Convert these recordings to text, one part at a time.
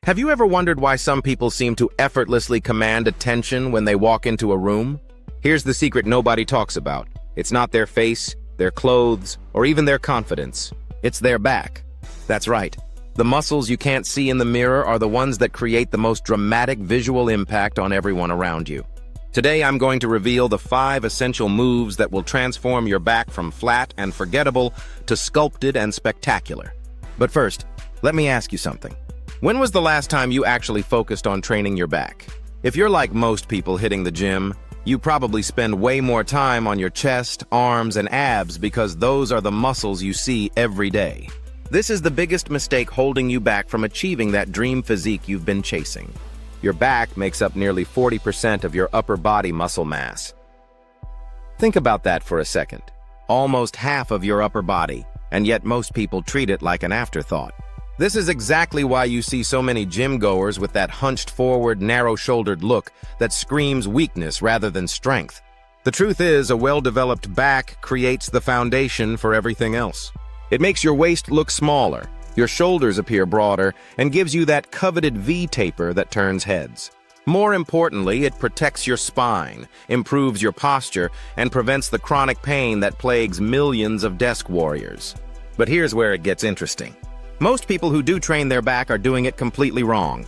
Have you ever wondered why some people seem to effortlessly command attention when they walk into a room? Here's the secret nobody talks about. It's not their face, their clothes, or even their confidence. It's their back. That's right. The muscles you can't see in the mirror are the ones that create the most dramatic visual impact on everyone around you. Today, I'm going to reveal the 5 essential moves that will transform your back from flat and forgettable to sculpted and spectacular. But first, let me ask you something. When was the last time you actually focused on training your back? If you're like most people hitting the gym, you probably spend way more time on your chest, arms, and abs because those are the muscles you see every day. This is the biggest mistake holding you back from achieving that dream physique you've been chasing. Your back makes up nearly 40% of your upper body muscle mass. Think about that for a second. Almost half of your upper body, and yet most people treat it like an afterthought. This is exactly why you see so many gym goers with that hunched forward, narrow-shouldered look that screams weakness rather than strength. The truth is, a well-developed back creates the foundation for everything else. It makes your waist look smaller, your shoulders appear broader, and gives you that coveted V-taper that turns heads. More importantly, it protects your spine, improves your posture, and prevents the chronic pain that plagues millions of desk warriors. But here's where it gets interesting. Most people who do train their back are doing it completely wrong.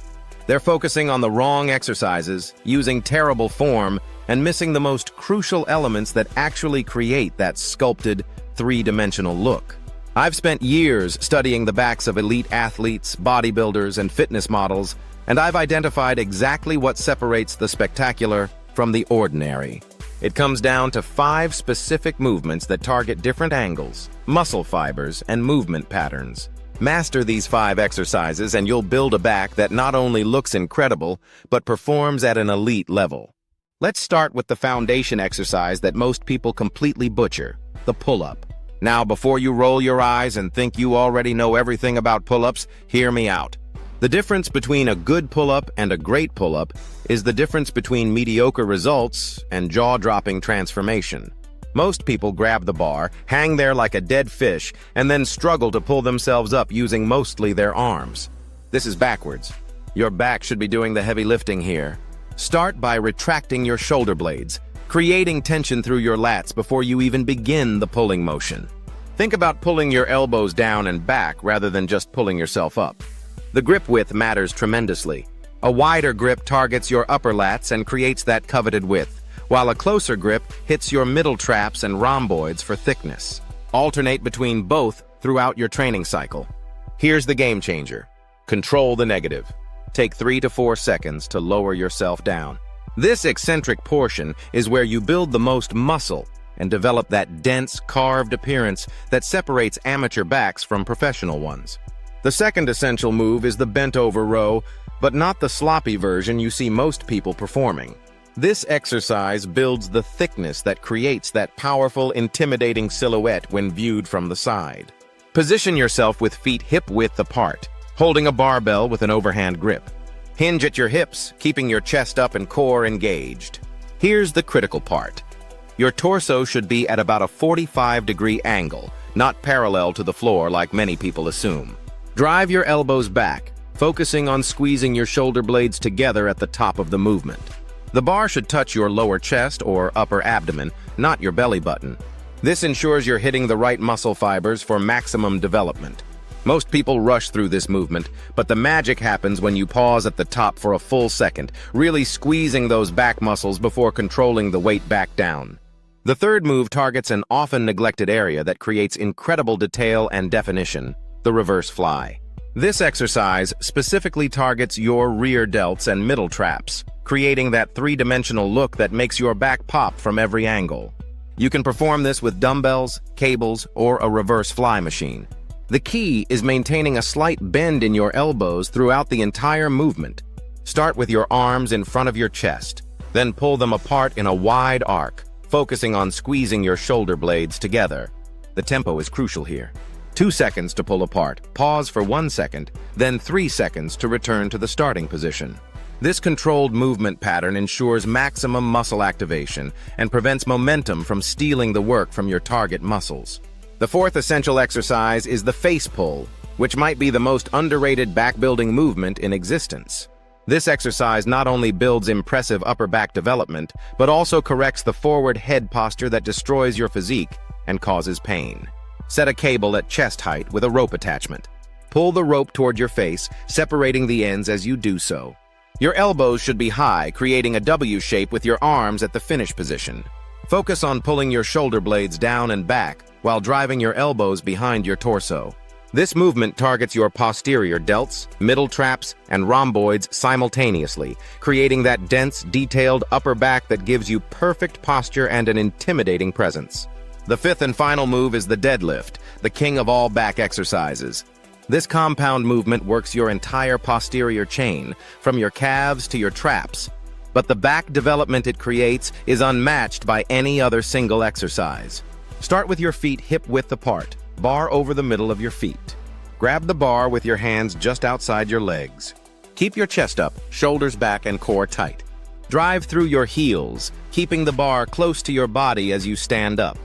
They're focusing on the wrong exercises, using terrible form, and missing the most crucial elements that actually create that sculpted, three-dimensional look. I've spent years studying the backs of elite athletes, bodybuilders, and fitness models, and I've identified exactly what separates the spectacular from the ordinary. It comes down to 5 specific movements that target different angles, muscle fibers, and movement patterns. Master these 5 exercises and you'll build a back that not only looks incredible, but performs at an elite level. Let's start with the foundation exercise that most people completely butcher, the pull-up. Now, before you roll your eyes and think you already know everything about pull-ups, hear me out. The difference between a good pull-up and a great pull-up is the difference between mediocre results and jaw-dropping transformation. Most people grab the bar, hang there like a dead fish, and then struggle to pull themselves up using mostly their arms. This is backwards. Your back should be doing the heavy lifting here. Start by retracting your shoulder blades, creating tension through your lats before you even begin the pulling motion. Think about pulling your elbows down and back rather than just pulling yourself up. The grip width matters tremendously. A wider grip targets your upper lats and creates that coveted width, while a closer grip hits your middle traps and rhomboids for thickness. Alternate between both throughout your training cycle. Here's the game changer. Control the negative. Take 3 to 4 seconds to lower yourself down. This eccentric portion is where you build the most muscle and develop that dense, carved appearance that separates amateur backs from professional ones. The second essential move is the bent-over row, but not the sloppy version you see most people performing. This exercise builds the thickness that creates that powerful, intimidating silhouette when viewed from the side. Position yourself with feet hip-width apart, holding a barbell with an overhand grip. Hinge at your hips, keeping your chest up and core engaged. Here's the critical part. Your torso should be at about a 45-degree angle, not parallel to the floor like many people assume. Drive your elbows back, focusing on squeezing your shoulder blades together at the top of the movement. The bar should touch your lower chest or upper abdomen, not your belly button. This ensures you're hitting the right muscle fibers for maximum development. Most people rush through this movement, but the magic happens when you pause at the top for a full second, really squeezing those back muscles before controlling the weight back down. The third move targets an often neglected area that creates incredible detail and definition, the reverse fly. This exercise specifically targets your rear delts and middle traps, creating that three-dimensional look that makes your back pop from every angle. You can perform this with dumbbells, cables, or a reverse fly machine. The key is maintaining a slight bend in your elbows throughout the entire movement. Start with your arms in front of your chest, then pull them apart in a wide arc, focusing on squeezing your shoulder blades together. The tempo is crucial here. 2 seconds to pull apart, pause for 1 second, then 3 seconds to return to the starting position. This controlled movement pattern ensures maximum muscle activation and prevents momentum from stealing the work from your target muscles. The fourth essential exercise is the face pull, which might be the most underrated back-building movement in existence. This exercise not only builds impressive upper back development, but also corrects the forward head posture that destroys your physique and causes pain. Set a cable at chest height with a rope attachment. Pull the rope toward your face, separating the ends as you do so. Your elbows should be high, creating a W shape with your arms at the finish position. Focus on pulling your shoulder blades down and back while driving your elbows behind your torso. This movement targets your posterior delts, middle traps, and rhomboids simultaneously, creating that dense, detailed upper back that gives you perfect posture and an intimidating presence. The fifth and final move is the deadlift, the king of all back exercises. This compound movement works your entire posterior chain, from your calves to your traps. But the back development it creates is unmatched by any other single exercise. Start with your feet hip-width apart, bar over the middle of your feet. Grab the bar with your hands just outside your legs. Keep your chest up, shoulders back, and core tight. Drive through your heels, keeping the bar close to your body as you stand up.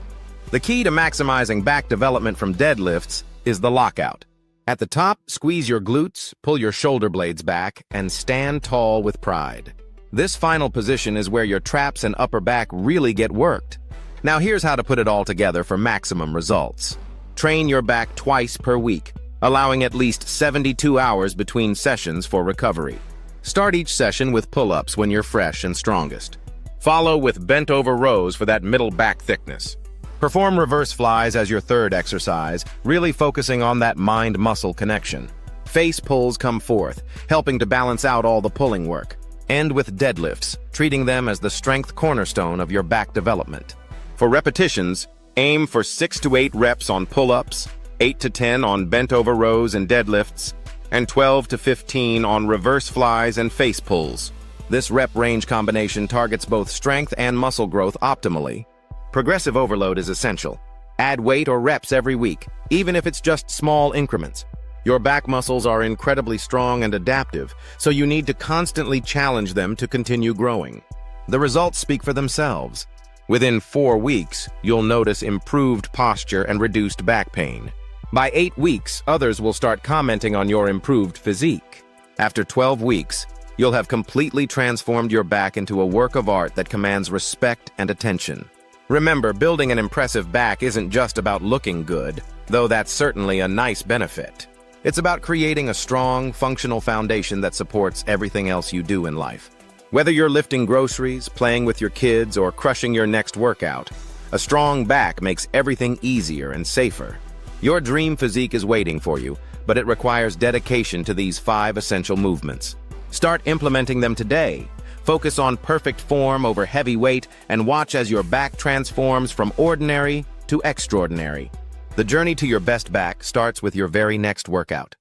The key to maximizing back development from deadlifts is the lockout. At the top, squeeze your glutes, pull your shoulder blades back, and stand tall with pride. This final position is where your traps and upper back really get worked. Now here's how to put it all together for maximum results. Train your back twice per week, allowing at least 72 hours between sessions for recovery. Start each session with pull-ups when you're fresh and strongest. Follow with bent-over rows for that middle back thickness. Perform reverse flies as your third exercise, really focusing on that mind-muscle connection. Face pulls come forth, helping to balance out all the pulling work. End with deadlifts, treating them as the strength cornerstone of your back development. For repetitions, aim for 6 to 8 reps on pull-ups, 8 to 10 on bent-over rows and deadlifts, and 12 to 15 on reverse flies and face pulls. This rep range combination targets both strength and muscle growth optimally. Progressive overload is essential. Add weight or reps every week, even if it's just small increments. Your back muscles are incredibly strong and adaptive, so you need to constantly challenge them to continue growing. The results speak for themselves. Within 4 weeks, you'll notice improved posture and reduced back pain. By 8 weeks, others will start commenting on your improved physique. After 12 weeks, you'll have completely transformed your back into a work of art that commands respect and attention. Remember, building an impressive back isn't just about looking good, though that's certainly a nice benefit. It's about creating a strong, functional foundation that supports everything else you do in life. Whether you're lifting groceries, playing with your kids, or crushing your next workout, a strong back makes everything easier and safer. Your dream physique is waiting for you, but it requires dedication to these 5 essential movements. Start implementing them today. Focus on perfect form over heavy weight and watch as your back transforms from ordinary to extraordinary. The journey to your best back starts with your very next workout.